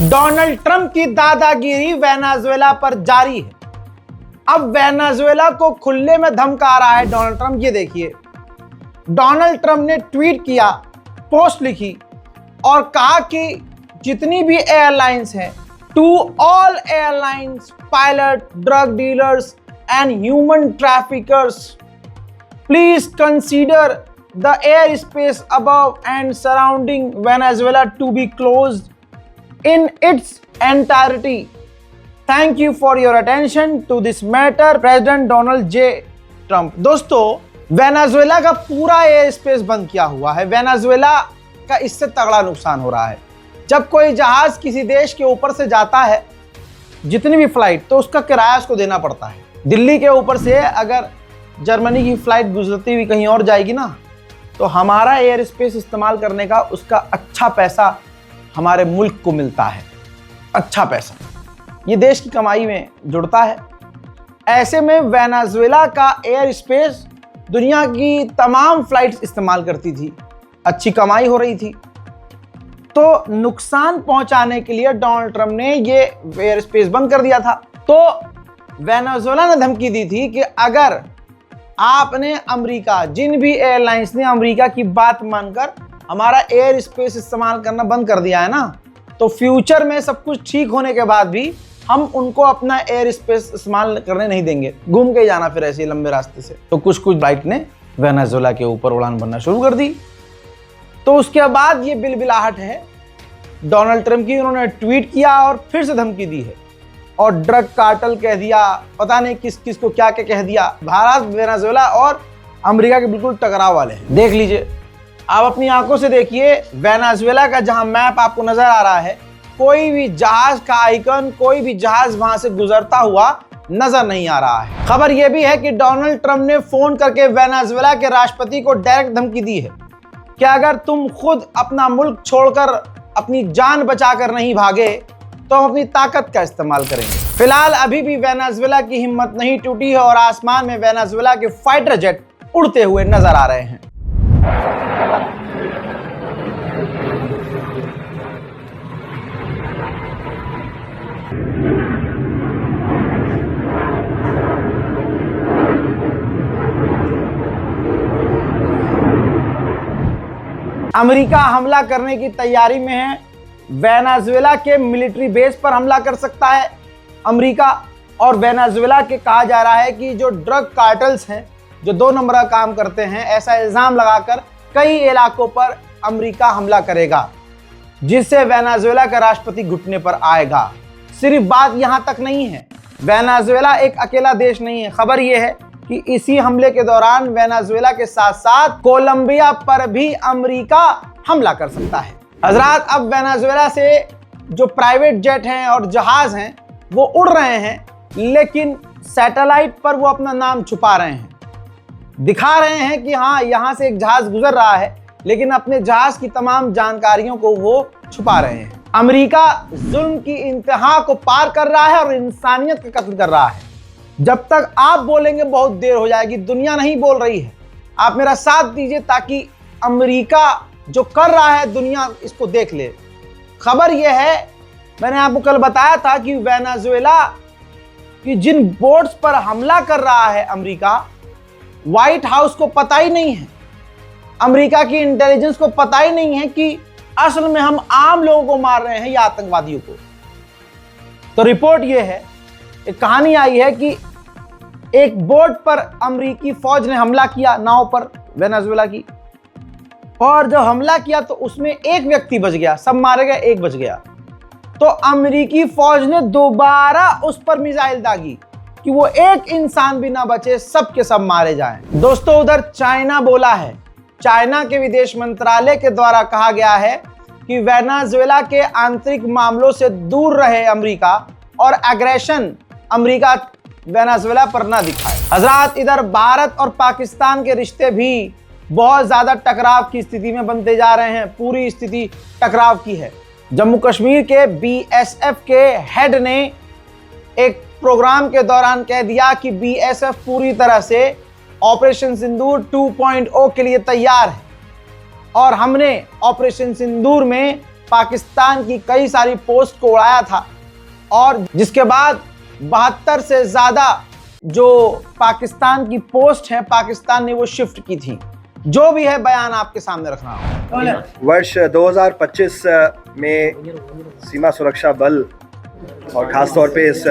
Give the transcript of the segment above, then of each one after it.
Donald Trump की दादागिरी Venezuela पर जारी है। अब वेनेजुएला को खुले में धमका रहा है डोनाल्ड ट्रंप। ये देखिए, डोनाल्ड ट्रंप ने ट्वीट किया, पोस्ट लिखी और कहा कि जितनी भी एयरलाइंस हैं, to all airlines, pilot, drug dealers and human traffickers, please consider the airspace above and surrounding Venezuela to be closed in its entirety. Thank you for your attention to this matter, President Donald J. Trump. दोस्तों, Venezuela का पूरा air space बंद किया हुआ है। Venezuela का इससे तगड़ा नुकसान हो रहा है। जब कोई जहाज किसी देश के ऊपर से जाता है, जितनी भी फ्लाइट, तो उसका किराया उसको देना पड़ता है। दिल्ली के ऊपर से अगर जर्मनी की फ्लाइट गुजरती हुई कहीं और जाएगी ना, तो हमारा एयर स्पेस इस्तेमाल करने का उसका अच्छा पैसा हमारे मुल्क को मिलता है। अच्छा पैसा ये देश की कमाई में जुड़ता है। ऐसे में वेनेजुएला का एयर स्पेस दुनिया की तमाम फ्लाइट्स इस्तेमाल करती थी, अच्छी कमाई हो रही थी। तो नुकसान पहुंचाने के लिए डोनाल्ड ट्रंप ने ये एयर स्पेस बंद कर दिया था। तो वेनेजुएला ने धमकी दी थी कि अगर आपने अमेरिका, जिन भी एयरलाइंस ने अमेरिका की बात मानकर हमारा एयर स्पेस इस्तेमाल करना बंद कर दिया है ना, तो फ्यूचर में सब कुछ ठीक होने के बाद भी हम उनको अपना एयर स्पेस इस्तेमाल करने नहीं देंगे। घूम के जाना फिर ऐसे लंबे रास्ते से। तो कुछ फ्लाइट ने वेनेजुएला के ऊपर उड़ान भरना शुरू कर दी। तो उसके बाद ये बिलबिलाहट है डोनाल्ड ट्रंप की। उन्होंने ट्वीट किया और फिर से धमकी दी है और ड्रग कार्टेल कह दिया, पता नहीं किस किस को क्या क्या कह दिया। भारत, वेनेजुएला और अमेरिका के बिल्कुल टकराव वाले हैं। देख लीजिए, आप अपनी आंखों से देखिए, वेनेजुएला का जहां मैप आपको नजर आ रहा है, कोई भी जहाज का आइकन, कोई भी जहाज वहां से गुजरता हुआ नजर नहीं आ रहा है। खबर यह भी है कि डोनाल्ड ट्रंप ने फोन करके वेनेजुएला के राष्ट्रपति को डायरेक्ट धमकी दी है कि अगर तुम खुद अपना मुल्क छोड़कर अपनी जान बचाकर नहीं भागे तो हम अपनी ताकत का इस्तेमाल करेंगे। फिलहाल अभी भी वेनेजुएला की हिम्मत नहीं टूटी है और आसमान में वेनेजुएला के फाइटर जेट उड़ते हुए नजर आ रहे हैं। अमेरिका हमला करने की तैयारी में है। वेनेजुएला के मिलिट्री बेस पर हमला कर सकता है अमेरिका। और वेनेजुएला के कहा जा रहा है कि जो ड्रग कार्टेल्स हैं, जो 2 नंबर का काम करते हैं, ऐसा इल्जाम लगाकर कई इलाकों पर अमेरिका हमला करेगा, जिससे वेनेजुएला का राष्ट्रपति घुटने पर आएगा। सिर्फ बात यहां तक नहीं है, वेनेजुएला एक अकेला देश नहीं है। खबर यह है कि इसी हमले के दौरान वेनेजुएला के साथ साथ कोलंबिया पर भी अमेरिका हमला कर सकता है। हजरात, अब वेनेजुएला से जो प्राइवेट जेट हैं और जहाज हैं वो उड़ रहे हैं, लेकिन सैटेलाइट पर वो अपना नाम छुपा रहे हैं। दिखा रहे हैं कि हाँ, यहां से एक जहाज गुजर रहा है, लेकिन अपने जहाज की तमाम जानकारियों को वो छुपा रहे हैं। अमेरिका जुल्म की इंतहा को पार कर रहा है और इंसानियत का कत्ल कर रहा है। जब तक आप बोलेंगे बहुत देर हो जाएगी। दुनिया नहीं बोल रही है। आप मेरा साथ दीजिए ताकि अमेरिका जो कर रहा है दुनिया इसको देख ले। खबर यह है, मैंने आपको कल बताया था कि वेनेजुएला की जिन बोट्स पर हमला कर रहा है अमेरिका, व्हाइट हाउस को पता ही नहीं है, अमेरिका की इंटेलिजेंस को पता ही नहीं है कि असल में हम आम लोगों को मार रहे हैं या आतंकवादियों को। तो रिपोर्ट यह है, एक कहानी आई है कि एक बोट पर अमेरिकी फौज ने हमला किया, नाव पर वेनेजुएला की, और जब हमला किया तो उसमें एक व्यक्ति बच गया, सब मारे गए, एक बच गया। तो अमेरिकी फौज ने दोबारा उस पर मिसाइल दागी कि वो एक इंसान भी ना बचे, सब के सब मारे जाएं। दोस्तों, उधर चाइना बोला है, चाइना के विदेश मंत्रालय के द्वारा कहा गया है कि वेनेजुएला के आंतरिक मामलों से दूर रहे अमेरिका और एग्रेशन अमेरिका वेनेजुएला पर ना दिखाए। हजरात, इधर भारत और पाकिस्तान के रिश्ते भी बहुत ज्यादा टकराव की स्थिति में बनते जा रहे हैं। पूरी स्थिति टकराव की है। जम्मू कश्मीर के बीएसएफ के हेड ने एक प्रोग्राम के दौरान कह दिया कि बीएसएफ पूरी तरह से ऑपरेशन सिंदूर 2.0 के लिए तैयार है और हमने ऑपरेशन सिंदूर में पाकिस्तान की कई सारी पोस्ट को उड़ाया था और जिसके बाद 72 से ज्यादा जो पाकिस्तान की पोस्ट है पाकिस्तान ने वो शिफ्ट की थी। जो भी है बयान आपके सामने रख रहा हूं। वर्ष 2025 में सीमा सुरक्षा बल और ख़ासतौर पे इस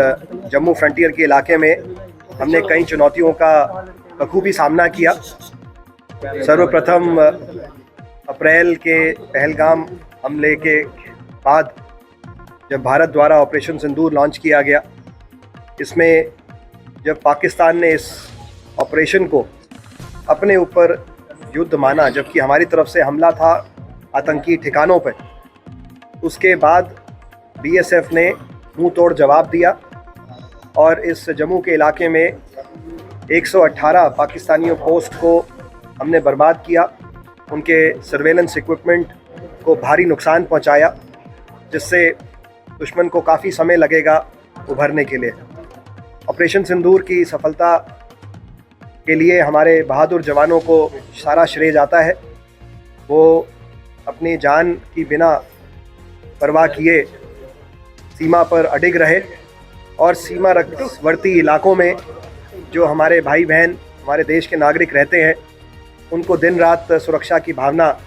जम्मू फ्रंटियर के इलाके में हमने कई चुनौतियों का बखूबी सामना किया। सर्वप्रथम अप्रैल के पहलगाम हमले के बाद जब भारत द्वारा ऑपरेशन सिंदूर लॉन्च किया गया, इसमें जब पाकिस्तान ने इस ऑपरेशन को अपने ऊपर युद्ध माना, जबकि हमारी तरफ से हमला था आतंकी ठिकानों पर, उसके बाद बीएसएफ ने मुंह तोड़ जवाब दिया और इस जम्मू के इलाके में 118 पाकिस्तानियों पोस्ट को हमने बर्बाद किया, उनके सर्वेलेंस इक्विपमेंट को भारी नुकसान पहुंचाया, जिससे दुश्मन को काफ़ी समय लगेगा उभरने के लिए। ऑपरेशन सिंदूर की सफलता के लिए हमारे बहादुर जवानों को सारा श्रेय जाता है। वो अपनी जान की बिना परवाह किए सीमा पर अडिग रहे और सीमावर्ती इलाकों में जो हमारे भाई बहन हमारे देश के नागरिक रहते हैं उनको दिन रात सुरक्षा की भावना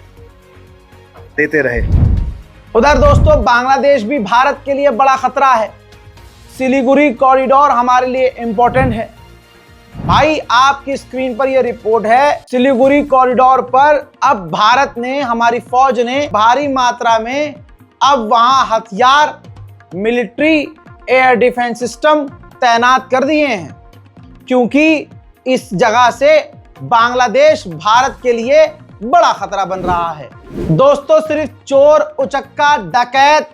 देते रहे। उधर दोस्तों बांग्लादेश भी भारत के लिए बड़ा खतरा है। सिलीगुड़ी कॉरिडोर हमारे लिए इंपॉर्टेंट है। भाई आपकी स्क्रीन पर यह रिपोर्ट है, सिलीगुड़ी कॉरिडोर पर अब भारत ने, हमारी फौज ने भारी मात्रा में अब वहां हथियार, मिलिट्री, एयर डिफेंस सिस्टम तैनात कर दिए हैं, क्योंकि इस जगह से बांग्लादेश भारत के लिए बड़ा खतरा बन रहा है। दोस्तों सिर्फ चोर, उचक्का, डकैत,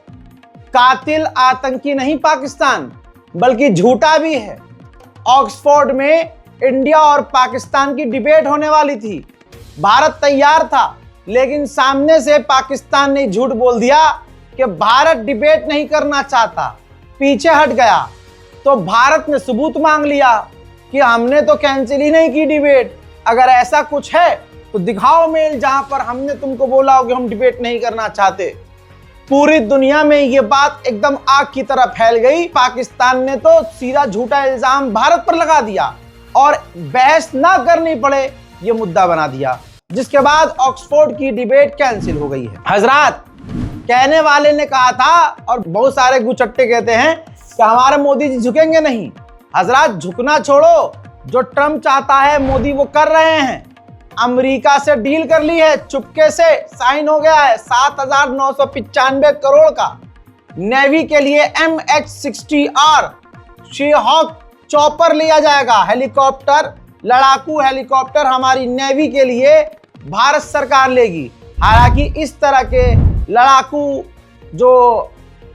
कातिल, आतंकी नहीं पाकिस्तान, बल्कि झूठा भी है। ऑक्सफोर्ड में इंडिया और पाकिस्तान की डिबेट होने वाली थी। भारत तैयार था, लेकिन सामने से पाकिस्तान ने झूठ बोल दिया कि भारत डिबेट नहीं करना चाहता, पीछे हट गया। तो भारत ने सबूत मांग लिया कि हमने तो कैंसिल ही नहीं की डिबेट। अगर ऐसा कुछ है तो दिखाओ मेल जहां पर हमने तुमको बोला हो कि हम डिबेट नहीं करना चाहते। पूरी दुनिया में ये बात एकदम आग की तरह फैल गई। पाकिस्तान ने तो सीधा झूठा इल्जाम भारत पर लगा दिया और बहस ना करनी पड़े ये मुद्दा बना दिया, जिसके बाद ऑक्सफोर्ड की डिबेट कैंसिल हो गई है। हजरात, कहने वाले ने कहा था और बहुत सारे गुचट्टे कहते हैं कि हमारे मोदी जी झुकेंगे नहीं। हजरात, झुकना छोड़ो, जो ट्रम्प चाहता है मोदी वो कर रहे हैं। अमेरिका से डील कर ली है, चुपके से साइन हो गया है 7,995 करोड़ का। नेवी के लिए MH-60R शी-हॉक चॉपर लिया जाएगा, हेलीकॉप्टर, लड़ाकू हेलीकॉप्टर हमारी नेवी के लिए भारत सरकार लेगी। हालांकि इस तरह के लड़ाकू जो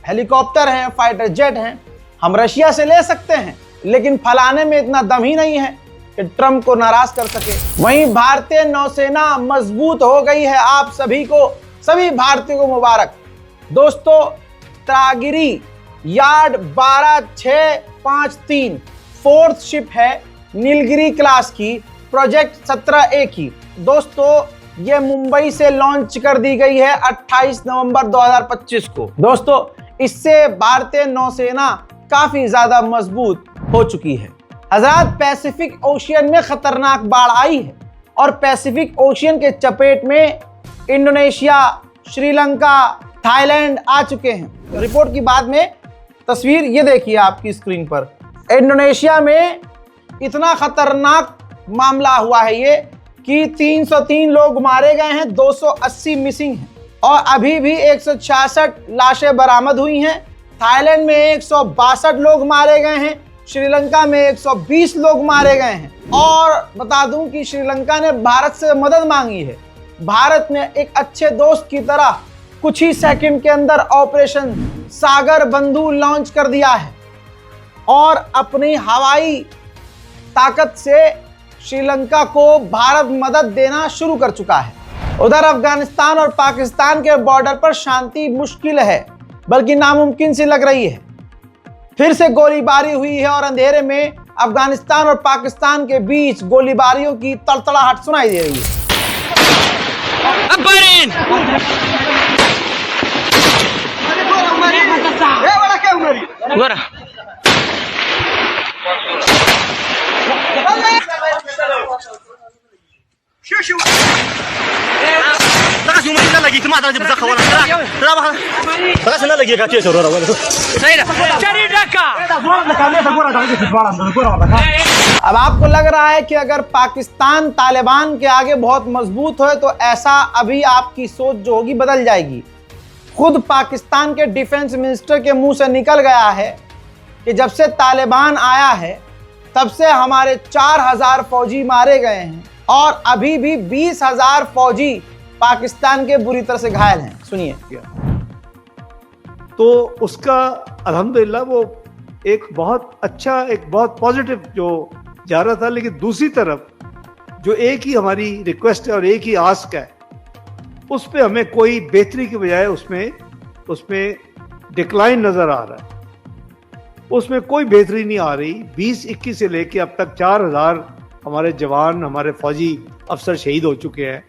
हेलीकॉप्टर हैं, फाइटर जेट हैं, हम रशिया से ले सकते हैं, लेकिन फलाने में इतना दम ही नहीं है कि ट्रम्प को नाराज कर सके। वहीं भारतीय नौसेना मजबूत हो गई है। आप सभी को, सभी भारतीयों को मुबारक। दोस्तों, त्रागिरी यार्ड 12653 फोर्थ शिप है नीलगिरी क्लास की, प्रोजेक्ट 17A की। दोस्तों ये मुंबई से लॉन्च कर दी गई है 28 नवंबर 2025 को। दोस्तों इससे भारतीय नौसेना काफी ज्यादा मजबूत हो चुकी है। हजरात, पैसिफिक ओशियन में खतरनाक बाढ़ आई है और पैसिफिक ओशियन के चपेट में इंडोनेशिया, श्रीलंका, थाईलैंड आ चुके हैं। रिपोर्ट की बाद में तस्वीर ये देखिए आपकी स्क्रीन पर। इंडोनेशिया में इतना खतरनाक मामला हुआ है ये कि 303 लोग मारे गए हैं, 280 मिसिंग हैं और अभी भी 166 लाशें बरामद हुई हैं। थाईलैंड में 162 लोग मारे गए हैं, श्रीलंका में 120 लोग मारे गए हैं। और बता दूं कि श्रीलंका ने भारत से मदद मांगी है। भारत ने एक अच्छे दोस्त की तरह कुछ ही सेकंड के अंदर ऑपरेशन सागर बंधु लॉन्च कर दिया है और अपनी हवाई ताकत से श्रीलंका को भारत मदद देना शुरू कर चुका है। उधर अफगानिस्तान और पाकिस्तान के बॉर्डर पर शांति मुश्किल है, बल्कि नामुमकिन सी लग रही है। फिर से गोलीबारी हुई है और अंधेरे में अफगानिस्तान और पाकिस्तान के बीच गोलीबारियों की तड़तड़ाहट सुनाई दे रही है। अब आपको लग रहा है कि अगर पाकिस्तान तालिबान के आगे बहुत मजबूत हो तो ऐसा अभी आपकी सोच जो होगी बदल जाएगी। खुद पाकिस्तान के डिफेंस मिनिस्टर के मुंह से निकल गया है कि जब से तालिबान आया है तब से हमारे 4000 फौजी मारे गए हैं और अभी भी 20,000 फौजी पाकिस्तान के बुरी तरह से घायल हैं। सुनिए। तो उसका अल्हम्दुलिल्लाह वो एक बहुत अच्छा, एक बहुत पॉजिटिव जो जा रहा था, लेकिन दूसरी तरफ जो एक ही हमारी रिक्वेस्ट है और एक ही आस्क है, उस पे हमें कोई बेहतरी के बजाय उसमें डिक्लाइन नजर आ रहा है। उसमें कोई बेहतरी नहीं आ रही। 2021 से लेके अब तक 4000 हमारे जवान, हमारे फौजी अफसर शहीद हो चुके हैं,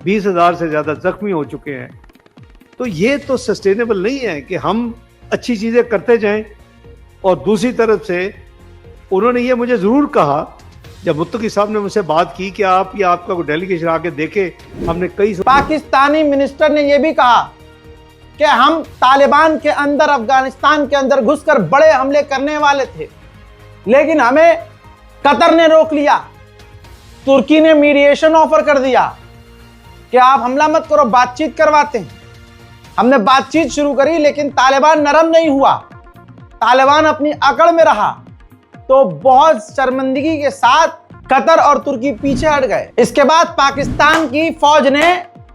20,000 से ज़्यादा जख्मी हो चुके हैं। तो ये तो सस्टेनेबल नहीं है कि हम अच्छी चीज़ें करते जाएं और दूसरी तरफ से उन्होंने ये मुझे ज़रूर कहा जब मुत्तकी साहब ने मुझसे बात की कि आप या आपका कोई डेलीगेशन आके देखे। हमने कई पाकिस्तानी मिनिस्टर ने यह भी कहा कि हम तालिबान के अंदर, अफगानिस्तान के अंदर घुसकर बड़े हमले करने वाले थे, लेकिन हमें कतर ने रोक लिया। तुर्की ने मीडिएशन ऑफर कर दिया कि आप हमला मत करो, बातचीत करवाते हैं। हमने बातचीत शुरू करी लेकिन तालिबान नरम नहीं हुआ, तालिबान अपनी अकड़ में रहा। तो बहुत शर्मिंदगी के साथ कतर और तुर्की पीछे हट गए। इसके बाद पाकिस्तान की फौज ने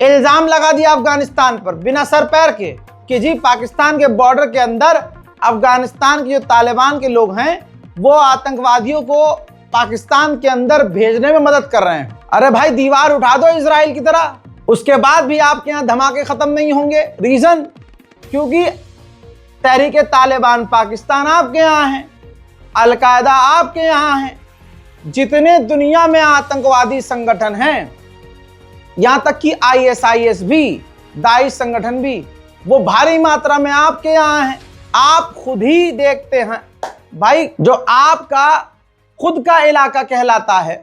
इल्जाम लगा दिया अफगानिस्तान पर बिना सर पैर के कि जी पाकिस्तान के बॉर्डर के अंदर अफगानिस्तान के जो तालिबान के लोग हैं वो आतंकवादियों को पाकिस्तान के अंदर भेजने में मदद कर रहे हैं। अरे भाई, दीवार उठा दो इजराइल की तरह, उसके बाद भी आपके यहाँ धमाके खत्म नहीं होंगे। रीजन, क्योंकि तहरीक तालिबान पाकिस्तान आपके यहाँ है, अलकायदा आपके यहाँ है, जितने दुनिया में आतंकवादी संगठन हैं, यहां तक कि ISIS भी, दाइश संगठन भी, वो भारी मात्रा में आपके यहाँ है। आप खुद ही देखते हैं भाई, जो आपका खुद का इलाका कहलाता है,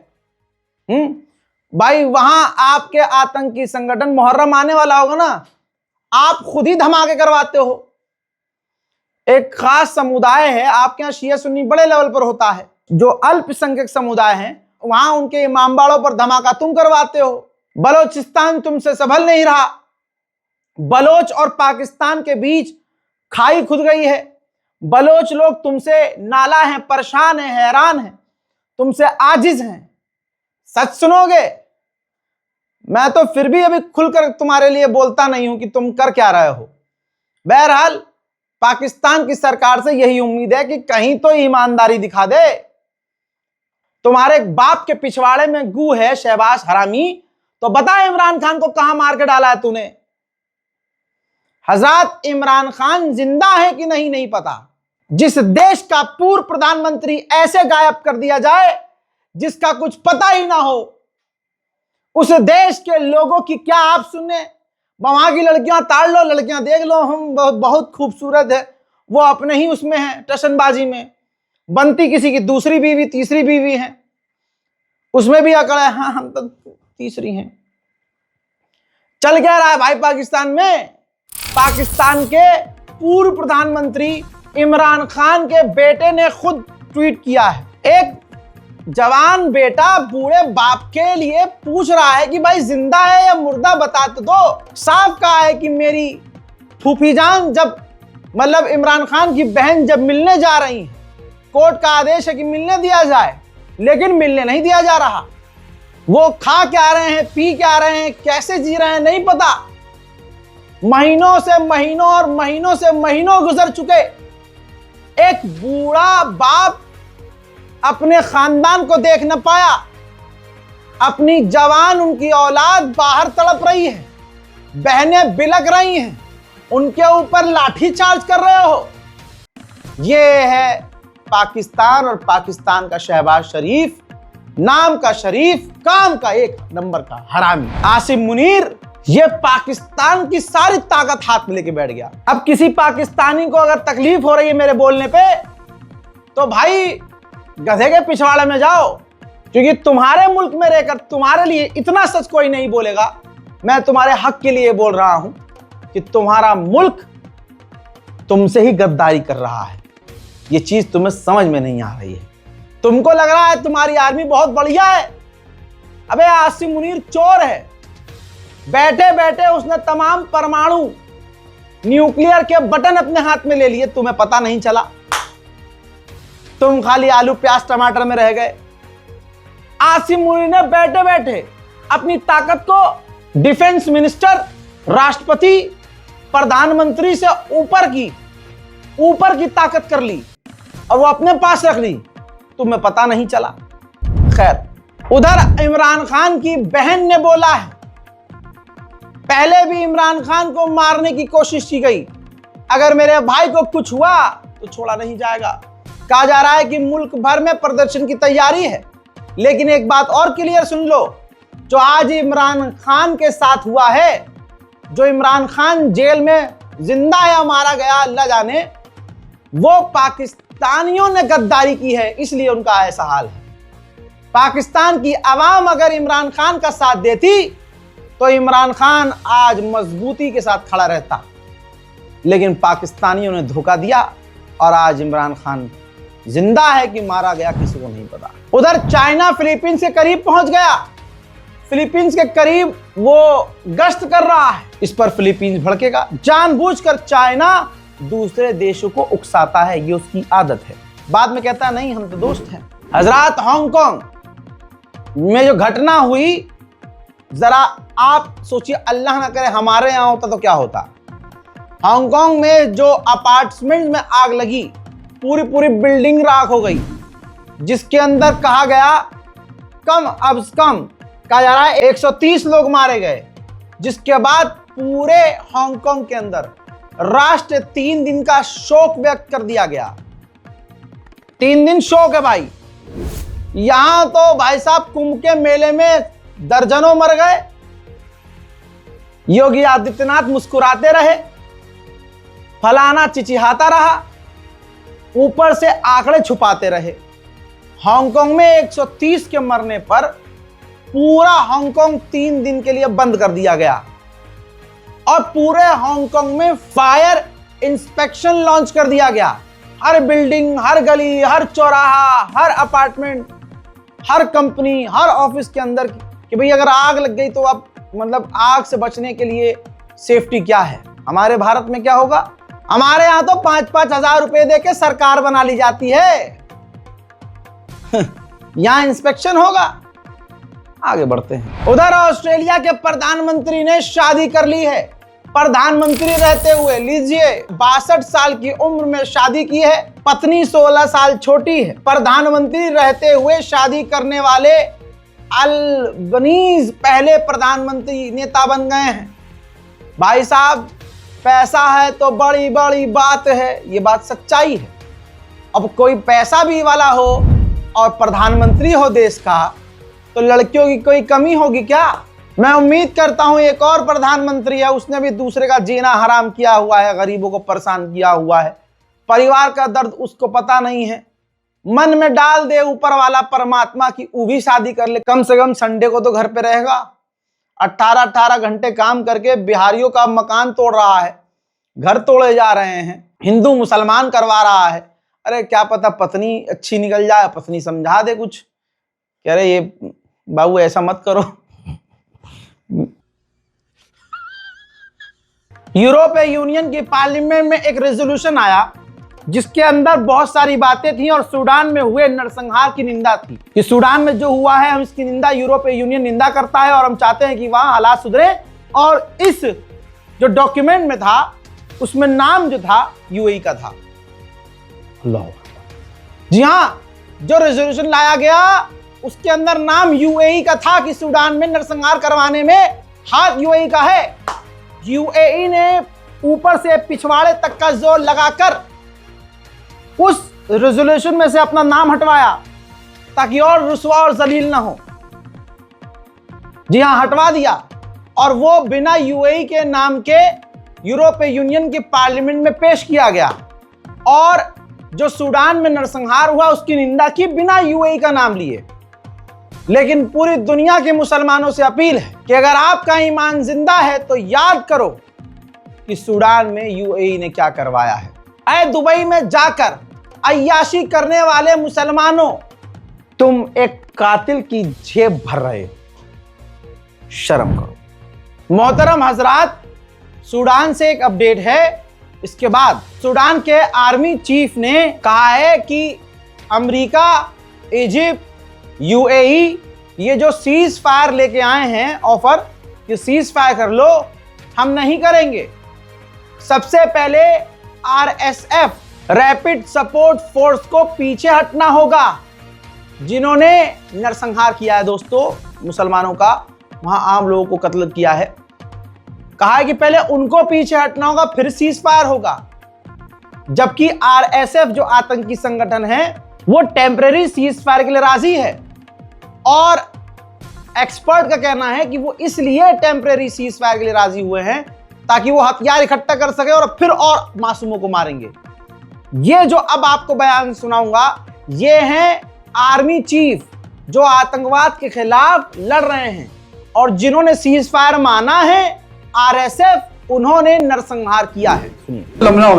भाई वहां आपके आतंकी संगठन, मुहर्रम आने वाला होगा ना, आप खुद ही धमाके करवाते हो। एक खास समुदाय है आपके यहाँ, शिया सुन्नी बड़े लेवल पर होता है, जो अल्पसंख्यक समुदाय हैं, वहां उनके इमाम बाड़ों पर धमाका तुम करवाते हो। बलोचिस्तान तुमसे संभल नहीं रहा, बलोच और पाकिस्तान के बीच खाई खुद गई है। बलोच लोग तुमसे नाला हैं, परेशान हैं, हैरान हैं, तुमसे आजिज हैं। सच सुनोगे? मैं तो फिर भी अभी खुलकर तुम्हारे लिए बोलता नहीं हूं कि तुम कर क्या रहे हो। बहरहाल पाकिस्तान की सरकार से यही उम्मीद है कि कहीं तो ईमानदारी दिखा दे। तुम्हारे बाप के पिछवाड़े में गू है शहबाज हरामी, तो बता इमरान खान को कहां मार के डाला है तूने। हजरत इमरान खान जिंदा है कि नहीं, नहीं पता। जिस देश का पूर्व प्रधानमंत्री ऐसे गायब कर दिया जाए जिसका कुछ पता ही ना हो, उस देश के लोगों की क्या आप सुने। वहां की लड़कियां ताड़ लो, लड़कियां देख लो, हम बहुत खूबसूरत है, वो अपने ही उसमें है, टशनबाजी में बनती किसी की दूसरी बीवी, तीसरी बीवी है, उसमें भी अकड़ है, हाँ हम तो तीसरी हैं। चल क्या रहा है भाई पाकिस्तान में? पाकिस्तान के पूर्व प्रधानमंत्री इमरान खान के बेटे ने खुद ट्वीट किया है। एक जवान बेटा बूढ़े बाप के लिए पूछ रहा है कि भाई जिंदा है या मुर्दा, बता तो दो। साफ कहा है कि मेरी फूफी जान, जब मतलब इमरान खान की बहन जब मिलने जा रही है, कोर्ट का आदेश है कि मिलने दिया जाए, लेकिन मिलने नहीं दिया जा रहा। वो खा क्या रहे हैं, पी क्या रहे हैं, कैसे जी रहे हैं नहीं पता। महीनों से महीनों और महीनों से महीनों गुजर चुके। एक बूढ़ा बाप अपने खानदान को देख न पाया, अपनी जवान, उनकी औलाद बाहर तड़प रही है, बहनें बिलक रही हैं, उनके ऊपर लाठी चार्ज कर रहे हो। ये है पाकिस्तान, और पाकिस्तान का शहबाज शरीफ, नाम का शरीफ, काम का एक नंबर का हरामी। आसिम मुनीर ये पाकिस्तान की सारी ताकत हाथ में लेके बैठ गया। अब किसी पाकिस्तानी को अगर तकलीफ हो रही है मेरे बोलने पे, तो भाई गधे के पिछवाड़े में जाओ, क्योंकि तुम्हारे मुल्क में रहकर तुम्हारे लिए इतना सच कोई नहीं बोलेगा। मैं तुम्हारे हक के लिए बोल रहा हूं कि तुम्हारा मुल्क तुमसे ही गद्दारी कर रहा है। ये चीज तुम्हें समझ में नहीं आ रही है। तुमको लग रहा है तुम्हारी आर्मी बहुत बढ़िया है। अबे आसिम मुनीर चोर है। बैठे बैठे उसने तमाम परमाणु न्यूक्लियर के बटन अपने हाथ में ले लिए, तुम्हें पता नहीं चला। तुम खाली आलू प्याज टमाटर में रह गए। आसिम मुनीर ने बैठे बैठे अपनी ताकत को डिफेंस मिनिस्टर, राष्ट्रपति, प्रधानमंत्री से ऊपर की ताकत कर ली और वो अपने पास रख ली, तुम्हें पता नहीं चला। खैर, उधर इमरान खान की बहन ने बोला है, पहले भी इमरान खान को मारने की कोशिश की गई, अगर मेरे भाई को कुछ हुआ तो छोड़ा नहीं जाएगा। कहा जा रहा है कि मुल्क भर में प्रदर्शन की तैयारी है। लेकिन एक बात और क्लियर सुन लो, जो आज इमरान खान के साथ हुआ है, जो इमरान खान जेल में जिंदा या मारा गया अल्लाह जाने, वो पाकिस्तानियों ने गद्दारी की है, इसलिए उनका ऐसा हाल है। पाकिस्तान की आवाम अगर इमरान खान का साथ देती तो इमरान खान आज मजबूती के साथ खड़ा रहता, लेकिन पाकिस्तानियों ने धोखा दिया और आज इमरान खान जिंदा है कि मारा गया किसी को नहीं पता। उधर चाइना फिलीपींस के करीब पहुंच गया। फिलीपींस के करीब वो गश्त कर रहा है। इस पर फिलीपींस भड़केगा। जानबूझकर चाइना दूसरे देशों को उकसाता है, ये उसकी आदत है। बाद में कहता है नहीं हम तो दोस्त हैं। हजरात, हांगकांग में जो घटना हुई, जरा आप सोचिए, अल्लाह ना करे हमारे यहां होता तो क्या होता। हांगकांग में जो अपार्टमेंट में आग लगी, पूरी बिल्डिंग राख हो गई, जिसके अंदर कहा गया कहा जा रहा है 130 लोग मारे गए, जिसके बाद पूरे हांगकांग के अंदर राष्ट्र 3 दिन का शोक व्यक्त कर दिया गया। 3 दिन शोक है भाई। यहां तो भाई साहब कुंभ के मेले में दर्जनों मर गए। योगी आदित्यनाथ मुस्कुराते रहे, फलाना चिचिहाता रहा, ऊपर से आंकड़े छुपाते रहे। हांगकांग में 130 के मरने पर पूरा हांगकांग 3 दिन के लिए बंद कर दिया गया और पूरे हांगकांग में फायर इंस्पेक्शन लॉन्च कर दिया गया। हर बिल्डिंग, हर गली, हर चौराहा, हर अपार्टमेंट, हर कंपनी, हर ऑफिस के अंदर कि भाई अगर आग लग गई तो अब मतलब आग से बचने के लिए सेफ्टी क्या है। हमारे भारत में क्या होगा, हमारे यहां तो 5-5 हजार रुपए देके सरकार बना ली जाती है। यहां इंस्पेक्शन होगा। आगे बढ़ते हैं। उधर ऑस्ट्रेलिया के प्रधानमंत्री ने शादी कर ली है। प्रधानमंत्री रहते हुए, लीजिए, 62 साल की उम्र में शादी की है। पत्नी 16 साल छोटी है। प्रधानमंत्री रहते हुए शादी करने वाले अल्बनीज पहले प्रधानमंत्री नेता बन गए हैं। भाई साहब, पैसा है तो बड़ी बड़ी बात है, ये बात सच्चाई है। अब कोई पैसा भी वाला हो और प्रधानमंत्री हो देश का, तो लड़कियों की कोई कमी होगी क्या? मैं उम्मीद करता हूं एक और प्रधानमंत्री है, उसने भी दूसरे का जीना हराम किया हुआ है, गरीबों को परेशान किया हुआ है। परिवार का दर्द उसको पता नहीं है। मन में डाल दे ऊपर वाला परमात्मा की वो भी शादी कर ले, कम से कम संडे को तो घर पे रहेगा। 18-18 घंटे काम करके बिहारियों का मकान तोड़ रहा है, घर तोड़े जा रहे हैं, हिंदू मुसलमान करवा रहा है। अरे क्या पता पत्नी अच्छी निकल जाए, पत्नी समझा दे कुछ, कह रहे ये बाबू ऐसा मत करो। यूरोपीय यूनियन की पार्लियामेंट में एक रेजोल्यूशन आया जिसके अंदर बहुत सारी बातें थी और सूडान में हुए नरसंहार की निंदा थी। कि सूडान में जो हुआ है, हम इसकी निंदा, यूरोपीय यूनियन निंदा करता है और हम चाहते हैं कि वहां हालात सुधरे। और इस जो डॉक्यूमेंट में था उसमें नाम जो था यूएई का था। अल्लाह, जी हां, जो रेजोल्यूशन लाया गया उसके अंदर नाम यूएई का था कि सूडान में नरसंहार करवाने में हाथ यूएई का है। यूएई ने ऊपर से पिछवाड़े तक का जोर लगाकर उस रेजोल्यूशन में से अपना नाम हटवाया ताकि और रुसवा और जलील ना हो। जी हां, हटवा दिया और वो बिना यूएई के नाम के यूरोपीय यूनियन की पार्लियामेंट में पेश किया गया और जो सूडान में नरसंहार हुआ उसकी निंदा की बिना यूएई का नाम लिए। लेकिन पूरी दुनिया के मुसलमानों से अपील है कि अगर आपका ईमान जिंदा है तो याद करो कि सूडान में यूएई ने क्या करवाया है। ऐ दुबई में जाकर अय्याशी करने वाले मुसलमानों, तुम एक कातिल की जेब भर रहे हो, शर्म करो। मोहतरम हजरात, सूडान से एक अपडेट है। इसके बाद सूडान के आर्मी चीफ ने कहा है कि अमेरिका, इजिप्ट, यूएई ये जो सीज फायर लेके आए हैं ऑफर कि सीज फायर कर लो, हम नहीं करेंगे। सबसे पहले आरएसएफ रैपिड सपोर्ट फोर्स को पीछे हटना होगा, जिन्होंने नरसंहार किया है दोस्तों मुसलमानों का, वहां आम लोगों को कत्ल किया है। कहा है कि पहले उनको पीछे हटना होगा, फिर सीज फायर होगा। जबकि आरएसएफ जो आतंकी संगठन है वो टेम्परेरी सीज फायर के लिए राजी है और एक्सपर्ट का कहना है कि वो इसलिए टेम्परेरी सीज फायर के लिए राजी हुए हैं ताकि वो हथियार इकट्ठा कर सके और फिर और मासूमों को मारेंगे। ये जो अब आपको बयान सुनाऊंगा ये हैं आर्मी चीफ जो आतंकवाद के खिलाफ लड़ रहे हैं और जिन्होंने सीज फायर माना है। आरएसएफ उन्होंने नरसंहार किया है।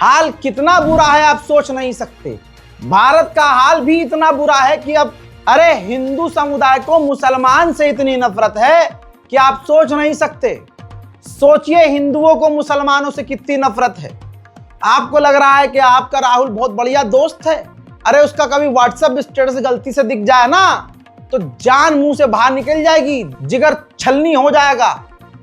हाल कितना बुरा है आप सोच नहीं सकते। भारत का हाल भी इतना बुरा है कि अब अरे हिंदू समुदाय को मुसलमान से इतनी नफरत है कि आप सोच नहीं सकते। सोचिए हिंदुओं को मुसलमानों से कितनी नफरत है। आपको लग रहा है कि आपका राहुल बहुत बढ़िया दोस्त है, अरे उसका कभी व्हाट्सएप स्टेटस गलती से दिख जाए ना तो जान मुंह से बाहर निकल जाएगी, जिगर छलनी हो जाएगा।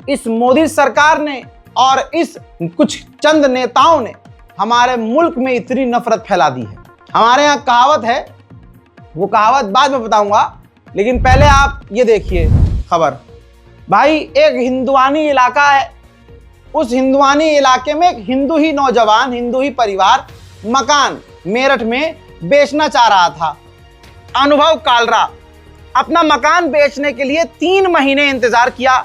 इस मोदी सरकार ने और इस कुछ चंद नेताओं ने हमारे मुल्क में इतनी नफरत फैला दी है। हमारे यहाँ कहावत है, वो कहावत बाद में बताऊंगा, लेकिन पहले आप ये देखिए खबर। भाई एक हिंदुआनी इलाका है, उस हिंदुआनी इलाके में एक हिंदू ही नौजवान, हिंदू ही परिवार मकान मेरठ में बेचना चाह रहा था। अनुभव कालरा अपना मकान बेचने के लिए 3 महीने इंतजार किया,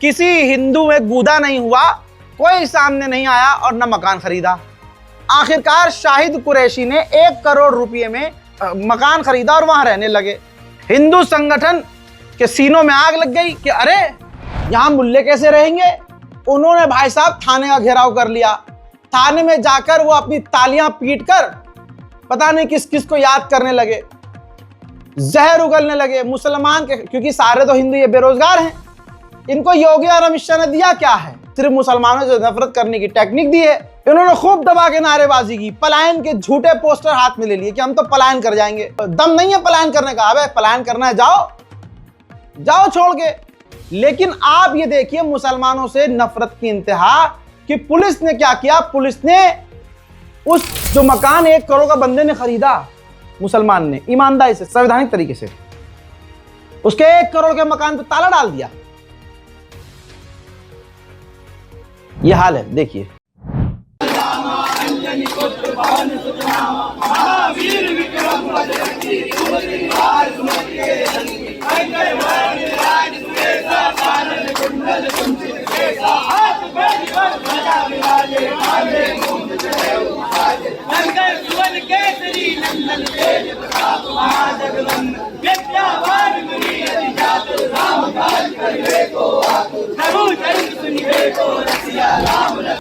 किसी हिंदू में गूदा नहीं हुआ, कोई सामने नहीं आया और न मकान खरीदा। आखिरकार शाहिद कुरैशी ने 1 करोड़ रुपए में मकान खरीदा और वहां रहने लगे। हिंदू संगठन के सीनों में आग लग गई कि अरे यहां मुल्ले कैसे रहेंगे। उन्होंने भाई साहब थाने का घेराव कर लिया। थाने में जाकर वो अपनी तालियां पीटकर पता नहीं किस किस को याद करने लगे, जहर उगलने लगे मुसलमान के, क्योंकि सारे तो हिंदू ये बेरोजगार हैं। इनको योगी और अमित शाह ने दिया क्या है, सिर्फ मुसलमानों से नफरत करने की टेक्निक दी है। इन्होंने खूब दबा के नारेबाजी की, पलायन के झूठे पोस्टर हाथ में ले लिए कि हम तो पलायन कर जाएंगे। दम नहीं है पलायन करने का, अबे पलायन करना है जाओ छोड़ के। लेकिन आप ये देखिए मुसलमानों से नफरत की इंतहा कि पुलिस ने क्या किया। पुलिस ने उस जो मकान 1 करोड़ का बंदे ने खरीदा, मुसलमान ने ईमानदारी से संवैधानिक तरीके से उसके 1 करोड़ के मकान पे ताला डाल दिया। ये हाल है, देखिए।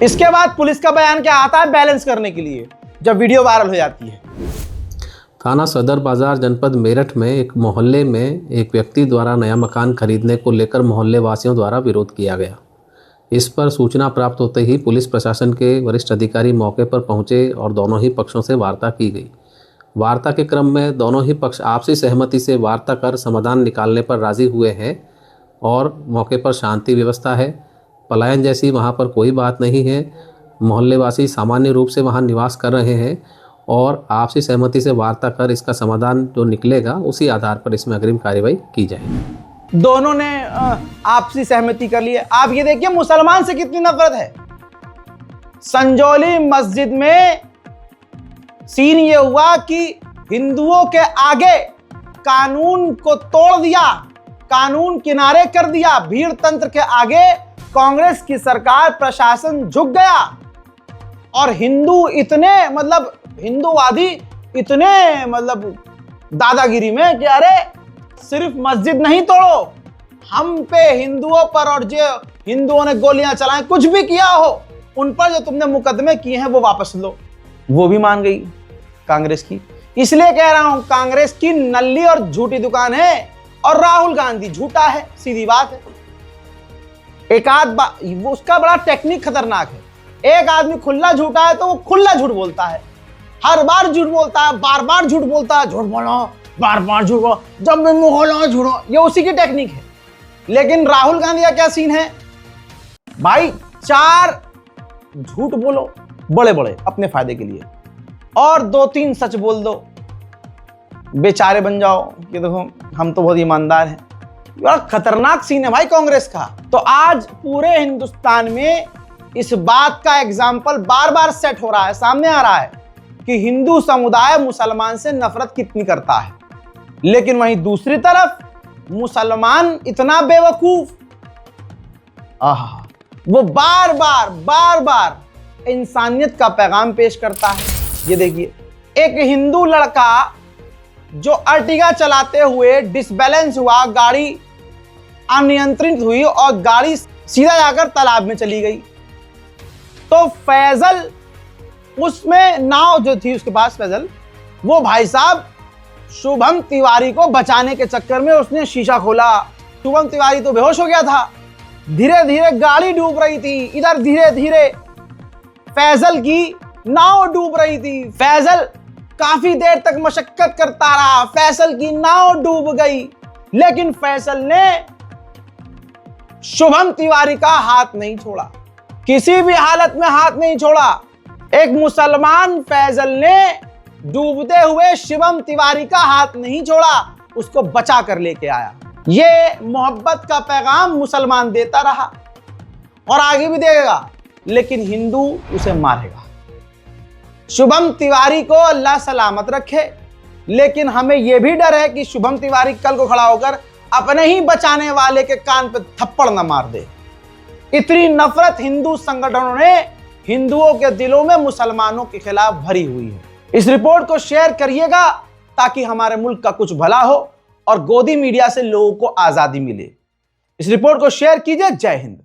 इसके बाद पुलिस का बयान क्या आता है बैलेंस करने के लिए जब वीडियो वायरल हो जाती है। थाना सदर बाजार जनपद मेरठ में एक मोहल्ले में एक व्यक्ति द्वारा नया मकान खरीदने को लेकर मोहल्ले वासियों द्वारा विरोध किया गया। इस पर सूचना प्राप्त होते ही पुलिस प्रशासन के वरिष्ठ अधिकारी मौके पर पहुंचे और दोनों ही पक्षों से वार्ता की गई। वार्ता के क्रम में दोनों ही पक्ष आपसी सहमति से वार्ता कर समाधान निकालने पर राजी हुए हैं और मौके पर शांति व्यवस्था है। पलायन जैसी वहां पर कोई बात नहीं है। मोहल्लेवासी सामान्य रूप से वहां निवास कर रहे हैं और आपसी सहमति से वार्ता कर इसका समाधान जो निकलेगा उसी आधार पर इसमें अग्रिम कार्रवाई की जाएगी। दोनों ने आपसी सहमति कर ली है। आप ये देखिए मुसलमान से कितनी नफरत है। संजौली मस्जिद में सीन ये हुआ कि हिंदुओं के आगे कानून को तोड़ दिया, कानून किनारे कर दिया। भीड़ तंत्र के आगे कांग्रेस की सरकार, प्रशासन झुक गया और हिंदू इतने मतलब हिंदूवादी इतने मतलब दादागिरी में कि अरे सिर्फ मस्जिद नहीं तोड़ो, हम पे हिंदुओं पर और जो हिंदुओं ने गोलियां चलाई, कुछ भी किया हो, उन पर जो तुमने मुकदमे किए हैं वो वापस लो। वो भी मान गई कांग्रेस की। इसलिए कह रहा हूं कांग्रेस की नल्ली और झूठी दुकान है और राहुल गांधी झूठा है, सीधी बात है। एक आध बात वो उसका बड़ा टेक्निक खतरनाक है। एक आदमी खुला झूठा है तो वो खुला झूठ बोलता है, हर बार झूठ बोलता है, बार बार झूठ बोलता है, झूठ बोलो, बार बार झूठ बोलो, जब मैं बोलो झूठो, ये उसी की टेक्निक है। लेकिन राहुल गांधी का क्या सीन है भाई, 4 झूठ बोलो बड़े बड़े अपने फायदे के लिए और 2-3 सच बोल दो, बेचारे बन जाओ कि देखो हम तो बहुत ईमानदार हैं। बड़ा खतरनाक सीन है भाई कांग्रेस का। तो आज पूरे हिंदुस्तान में इस बात का एग्जाम्पल बार बार सेट हो रहा है, सामने आ रहा है कि हिंदू समुदाय मुसलमान से नफरत कितनी करता है। लेकिन वहीं दूसरी तरफ मुसलमान इतना बेवकूफ, वो बार बार इंसानियत का पैगाम पेश करता है। ये देखिए एक हिंदू लड़का जो अर्टिगा चलाते हुए डिसबैलेंस हुआ, गाड़ी अनियंत्रित हुई और गाड़ी सीधा जाकर तालाब में चली गई। तो फैजल उसमें नाव जो थी उसके पास, फैजल वो भाई साहब शुभम तिवारी को बचाने के चक्कर में उसने शीशा खोला। शुभम तिवारी तो बेहोश हो गया था, धीरे धीरे गाड़ी डूब रही थी, इधर धीरे धीरे फैजल की नाव डूब रही थी। फैजल काफी देर तक मशक्कत करता रहा, फैजल की नाव डूब गई, लेकिन फैजल ने शुभम तिवारी का हाथ नहीं छोड़ा, किसी भी हालत में हाथ नहीं छोड़ा। एक मुसलमान फैजल ने डूबते हुए शुभम तिवारी का हाथ नहीं छोड़ा, उसको बचा कर लेके आया। ये मोहब्बत का पैगाम मुसलमान देता रहा और आगे भी देगा, लेकिन हिंदू उसे मारेगा। शुभम तिवारी को अल्लाह सलामत रखे, लेकिन हमें यह भी डर है कि शुभम तिवारी कल को खड़ा होकर अपने ही बचाने वाले के कान पे थप्पड़ न मार दे। इतनी नफरत हिंदू संगठनों ने हिंदुओं के दिलों में मुसलमानों के खिलाफ भरी हुई है। इस रिपोर्ट को शेयर करिएगा ताकि हमारे मुल्क का कुछ भला हो और गोदी मीडिया से लोगों को आजादी मिले। इस रिपोर्ट को शेयर कीजिए। जय हिंद।